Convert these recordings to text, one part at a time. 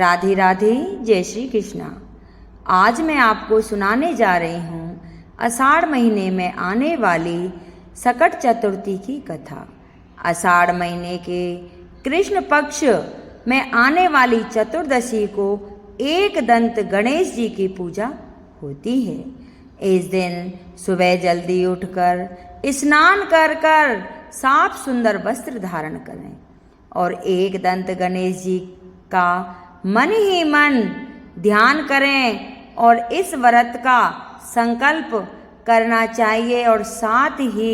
राधे राधे, जय श्री कृष्णा। आज मैं आपको सुनाने जा रही हूँ आषाढ़ महीने में आने वाली सकट चतुर्थी की कथा। आषाढ़ महीने के कृष्ण पक्ष में आने वाली चतुर्दशी को एक दंत गणेश जी की पूजा होती है। इस दिन सुबह जल्दी उठकर स्नान कर साफ सुंदर वस्त्र धारण करें और एक दंत गणेश जी का मन ही मन ध्यान करें और इस व्रत का संकल्प करना चाहिए। और साथ ही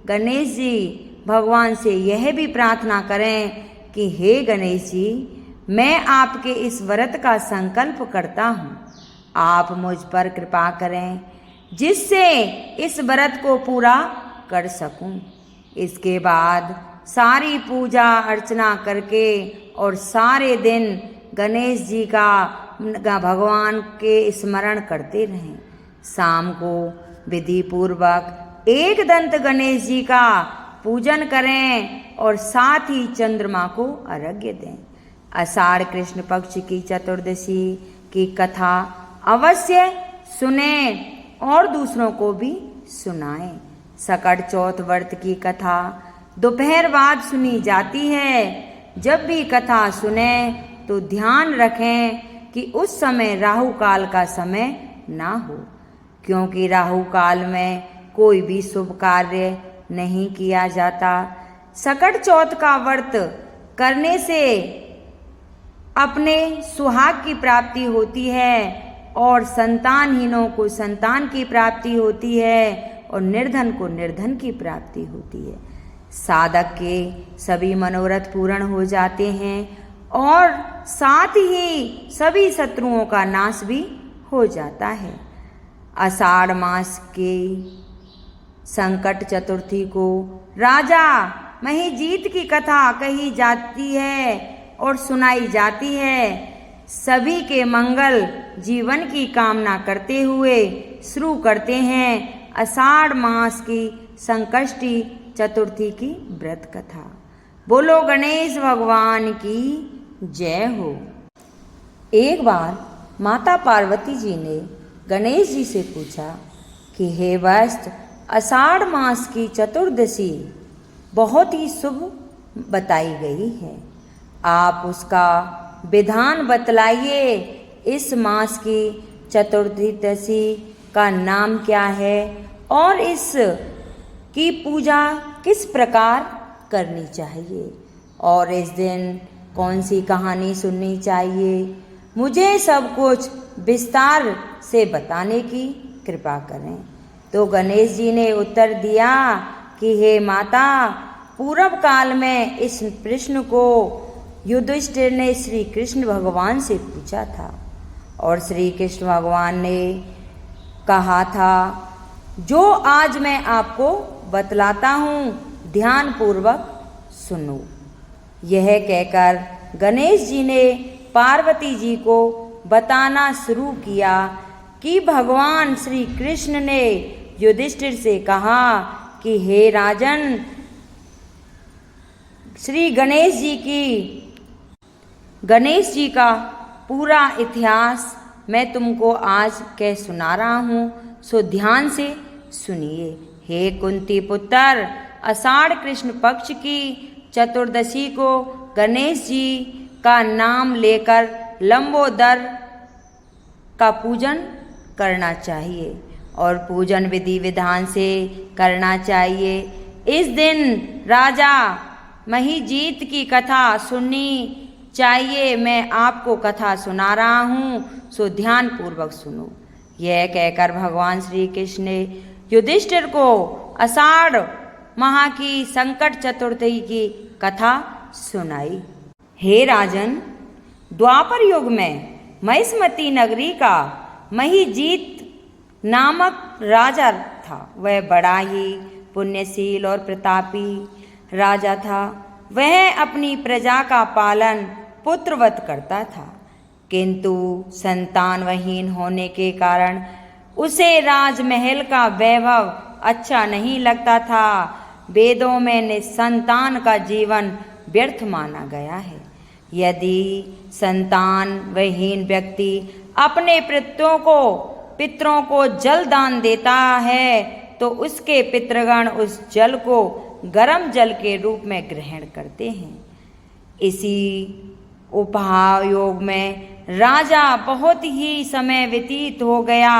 गणेश जी भगवान से यह भी प्रार्थना करें कि हे गणेश जी, मैं आपके इस व्रत का संकल्प करता हूँ, आप मुझ पर कृपा करें जिससे इस व्रत को पूरा कर सकूं। इसके बाद सारी पूजा अर्चना करके और सारे दिन गणेश जी का भगवान के स्मरण करते रहें। शाम को विधि पूर्वक एक दंत गणेश जी का पूजन करें और साथ ही चंद्रमा को अर्घ्य दें। आषाढ़ कृष्ण पक्ष की चतुर्दशी की कथा अवश्य सुने और दूसरों को भी सुनाएं। सकट चौथ व्रत की कथा दोपहर बाद सुनी जाती है। जब भी कथा सुने तो ध्यान रखें कि उस समय राहु काल का समय ना हो, क्योंकि राहु काल में कोई भी शुभ कार्य नहीं किया जाता। सकट चौथ का व्रत करने से अपने सुहाग की प्राप्ति होती है और संतानहीनों को संतान की प्राप्ति होती है और निर्धन को निर्धन की प्राप्ति होती है। साधक के सभी मनोरथ पूर्ण हो जाते हैं और साथ ही सभी शत्रुओं का नाश भी हो जाता है। आषाढ़ मास के संकट चतुर्थी को राजा महिजीत की कथा कही जाती है और सुनाई जाती है। सभी के मंगल जीवन की कामना करते हुए शुरू करते हैं आषाढ़ मास की संकष्टी चतुर्थी की व्रत कथा। बोलो गणेश भगवान की जय हो। एक बार माता पार्वती जी ने गणेश जी से पूछा कि हे वत्स, आषाढ़ मास की चतुर्दशी बहुत ही शुभ बताई गई है, आप उसका विधान बतलाइए। इस मास की चतुर्दशी का नाम क्या है और इस की पूजा किस प्रकार करनी चाहिए और इस दिन कौन सी कहानी सुननी चाहिए, मुझे सब कुछ विस्तार से बताने की कृपा करें। तो गणेश जी ने उत्तर दिया कि हे माता, पूर्व काल में इस प्रश्न को युधिष्ठिर ने श्री कृष्ण भगवान से पूछा था और श्री कृष्ण भगवान ने कहा था, जो आज मैं आपको बतलाता हूँ, ध्यान पूर्वक सुनो। यह कहकर गणेश जी ने पार्वती जी को बताना शुरू किया कि भगवान श्री कृष्ण ने युधिष्ठिर से कहा कि हे राजन, श्री गणेश जी का पूरा इतिहास मैं तुमको आज कह सुना रहा हूँ, सो ध्यान से सुनिए। हे कुंती पुत्र, आषाढ़ कृष्ण पक्ष की चतुर्दशी को गणेश जी का नाम लेकर लंबोदर का पूजन करना चाहिए और पूजन विधि विधान से करना चाहिए। इस दिन राजा महिजीत की कथा सुननी चाहिए। मैं आपको कथा सुना रहा हूँ, सो ध्यान पूर्वक सुनो। यह कहकर भगवान श्री कृष्ण ने युधिष्ठिर को आषाढ़ माह की संकट चतुर्थी की कथा सुनाई। हे राजन, द्वापर युग में महिष्मती नगरी का महिजीत नामक राजा था। वह बड़ा ही पुण्यशील और प्रतापी राजा था। वह अपनी प्रजा का पालन पुत्रवत करता था, किंतु संतानविहीन होने के कारण उसे राजमहल का वैभव अच्छा नहीं लगता था। वेदों में निसंतान का जीवन व्यर्थ माना गया है। यदि संतान व हीन व्यक्ति अपने पितरों को जल दान देता है तो उसके पितृगण उस जल को गर्म जल के रूप में ग्रहण करते हैं। इसी उपयोग में राजा बहुत ही समय व्यतीत हो गया।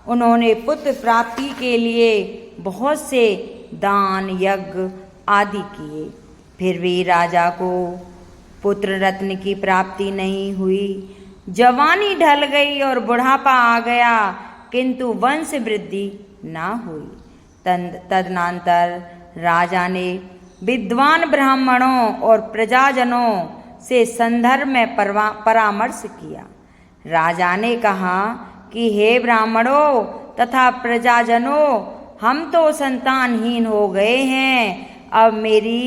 उन्होंने पुत्र प्राप्ति के लिए बहुत से दान यज्ञ आदि किए, फिर भी राजा को पुत्र रत्न की प्राप्ति नहीं हुई। जवानी ढल गई और बुढ़ापा आ गया, किंतु वंश वृद्धि ना हुई। तदनंतर राजा ने विद्वान ब्राह्मणों और प्रजाजनों से संदर्भ में परामर्श किया। राजा ने कहा कि हे ब्राह्मणों तथा प्रजाजनों, हम तो संतानहीन हो गए हैं, अब मेरी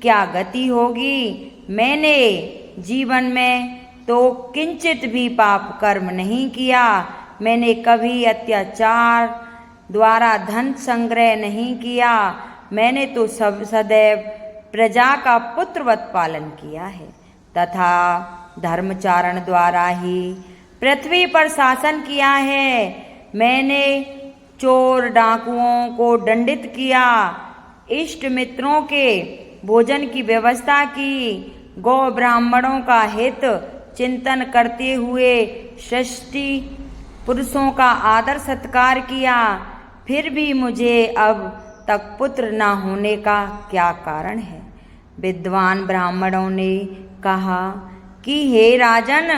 क्या गति होगी। मैंने जीवन में तो किंचित भी पाप कर्म नहीं किया। मैंने कभी अत्याचार द्वारा धन संग्रह नहीं किया। मैंने तो सदैव प्रजा का पुत्रवत पालन किया है तथा धर्मचारण द्वारा ही पृथ्वी पर शासन किया है। मैंने चोर डाकुओं को दंडित किया, इष्ट मित्रों के भोजन की व्यवस्था की, गौ ब्राह्मणों का हित चिंतन करते हुए सृष्टि पुरुषों का आदर सत्कार किया। फिर भी मुझे अब तक पुत्र न होने का क्या कारण है। विद्वान ब्राह्मणों ने कहा कि हे राजन,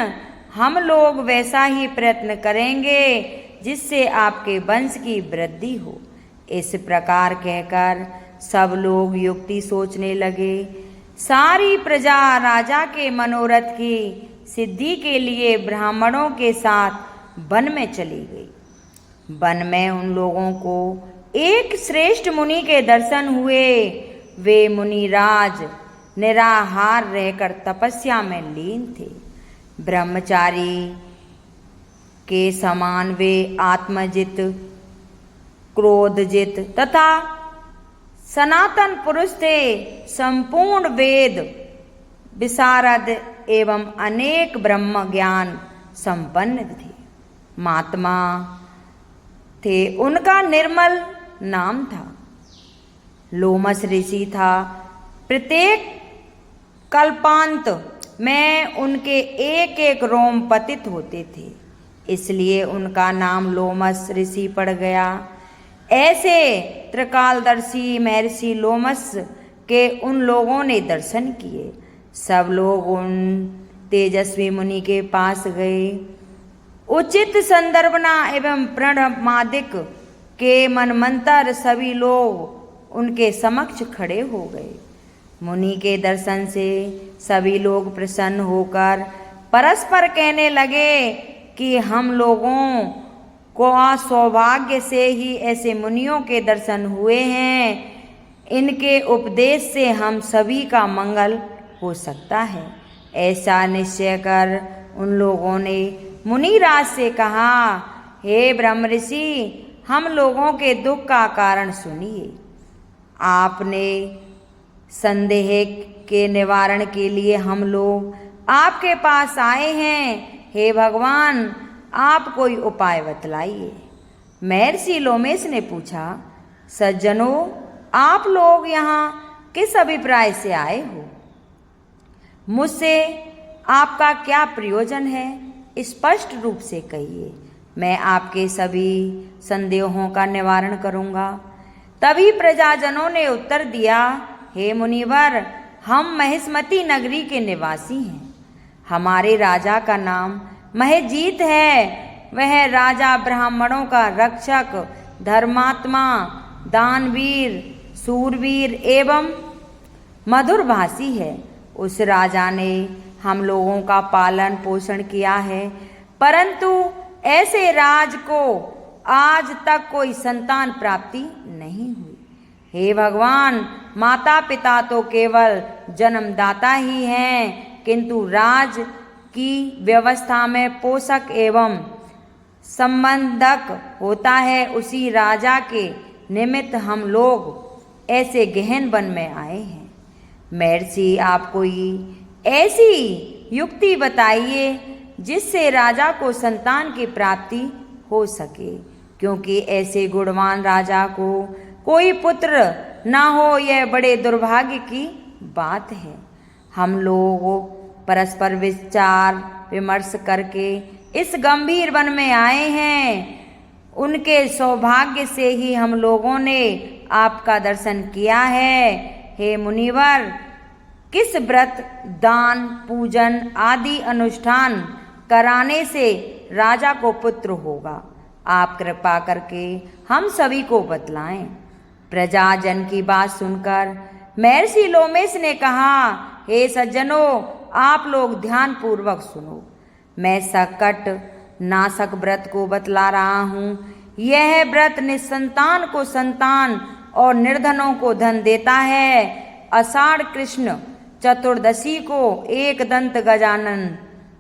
हम लोग वैसा ही प्रयत्न करेंगे जिससे आपके वंश की वृद्धि हो। इस प्रकार कहकर सब लोग युक्ति सोचने लगे। सारी प्रजा राजा के मनोरथ की सिद्धि के लिए ब्राह्मणों के साथ वन में चली गई। वन में उन लोगों को एक श्रेष्ठ मुनि के दर्शन हुए। वे मुनिराज निराहार रहकर तपस्या में लीन थे। ब्रह्मचारी के समान वे आत्मजित, क्रोधजित तथा सनातन पुरुष थे। संपूर्ण वेद विशारद एवं अनेक ब्रह्म ज्ञान संपन्न थे। महात्मा थे, उनका निर्मल नाम था। लोमस ऋषि था। प्रत्येक कल्पांत में उनके एक एक रोम पतित होते थे, इसलिए उनका नाम लोमस ऋषि पड़ गया। ऐसे त्रिकालदर्शी महर्षि लोमस के उन लोगों ने दर्शन किए। सब लोग उन तेजस्वी मुनि के पास गए। उचित संदर्भना एवं प्रणमादिक के मनमंतर सभी लोग उनके समक्ष खड़े हो गए। मुनि के दर्शन से सभी लोग प्रसन्न होकर परस्पर कहने लगे कि हम लोगों को सौभाग्य से ही ऐसे मुनियों के दर्शन हुए हैं। इनके उपदेश से हम सभी का मंगल हो सकता है। ऐसा निश्चय कर उन लोगों ने मुनिराज से कहा, हे ब्रह्म ऋषि, हम लोगों के दुख का कारण सुनिए। आपने संदेह के निवारण के लिए हम लोग आपके पास आए हैं। हे भगवान, आप कोई उपाय बतलाइए। महर्षि लोमेश ने पूछा, सज्जनों, आप लोग यहाँ किस अभिप्राय से आए हो? मुझसे आपका क्या प्रयोजन है, स्पष्ट रूप से कहिए। मैं आपके सभी संदेहों का निवारण करूँगा। तभी प्रजाजनों ने उत्तर दिया, हे मुनिवर, हम महिष्मती नगरी के निवासी हैं। हमारे राजा का नाम महेजीत है। वह राजा ब्राह्मणों का रक्षक, धर्मात्मा, दानवीर, सूरवीर एवं मधुरभाषी है। उस राजा ने हम लोगों का पालन पोषण किया है, परंतु ऐसे राज को आज तक कोई संतान प्राप्ति नहीं हुई। हे भगवान, माता पिता तो केवल जन्मदाता ही हैं, किंतु राज की व्यवस्था में पोषक एवं संबंधक होता है। उसी राजा के निमित्त हम लोग ऐसे गहन वन में आए हैं। महर्षि, आप कोई ऐसी युक्ति बताइए जिससे राजा को संतान की प्राप्ति हो सके, क्योंकि ऐसे गुणवान राजा को कोई पुत्र ना हो यह बड़े दुर्भाग्य की बात है। हम लोग परस्पर विचार विमर्श करके इस गंभीर वन में आए हैं। उनके सौभाग्य से ही हम लोगों ने आपका दर्शन किया है। हे मुनिवर, किस व्रत दान पूजन आदि अनुष्ठान कराने से राजा को पुत्र होगा, आप कृपा करके हम सभी को बतलाएं। प्रजाजन की बात सुनकर महर्षि लोमेश ने कहा, हे सज्जनों, आप लोग ध्यान पूर्वक सुनो। मैं सकट नाशक व्रत को बतला रहा हूँ। यह व्रत निसंतान को संतान और निर्धनों को धन देता है। आषाढ़ कृष्ण चतुर्दशी को एक दंत गजानन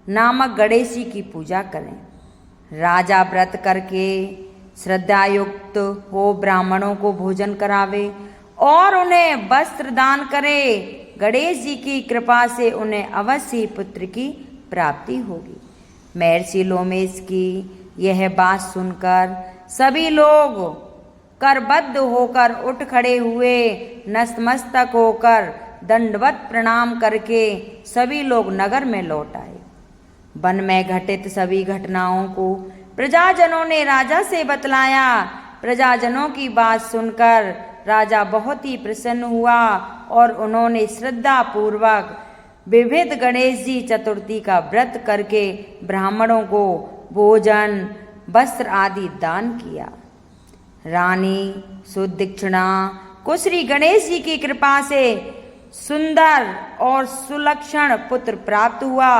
नामक गणेश जी की पूजा करें। राजा व्रत करके श्रद्धायुक्त हो ब्राह्मणों को भोजन करावे और उन्हें वस्त्र दान करे। गणेश जी की कृपा से उन्हें अवश्य ही पुत्र की प्राप्ति होगी। महर्षि लोमेश की यह बात सुनकर सभी लोग करबद्ध होकर उठ खड़े हुए। नतमस्तक होकर दंडवत प्रणाम करके सभी लोग नगर में लौट आए। वन में घटित सभी घटनाओं को प्रजाजनों ने राजा से बतलाया। प्रजाजनों की बात सुनकर राजा बहुत ही प्रसन्न हुआ और उन्होंने श्रद्धा पूर्वक विविध गणेश जी चतुर्थी का व्रत करके ब्राह्मणों को भोजन वस्त्र आदि दान किया। रानी सुदीक्षिणा को श्री गणेश जी की कृपा से सुंदर और सुलक्षण पुत्र प्राप्त हुआ।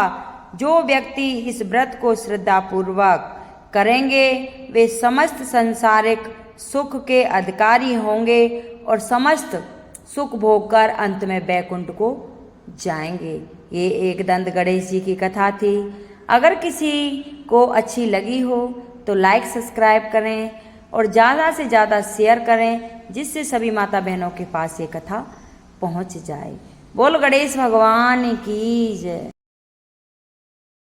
जो व्यक्ति इस व्रत को श्रद्धा पूर्वक करेंगे वे समस्त सांसारिक सुख के अधिकारी होंगे और समस्त सुख भोग कर अंत में वैकुंठ को जाएंगे। ये एक दंत गणेश जी की कथा थी। अगर किसी को अच्छी लगी हो तो लाइक सब्सक्राइब करें और ज़्यादा से ज़्यादा शेयर करें, जिससे सभी माता बहनों के पास ये कथा पहुंच जाए। बोल गणेश भगवान की जय।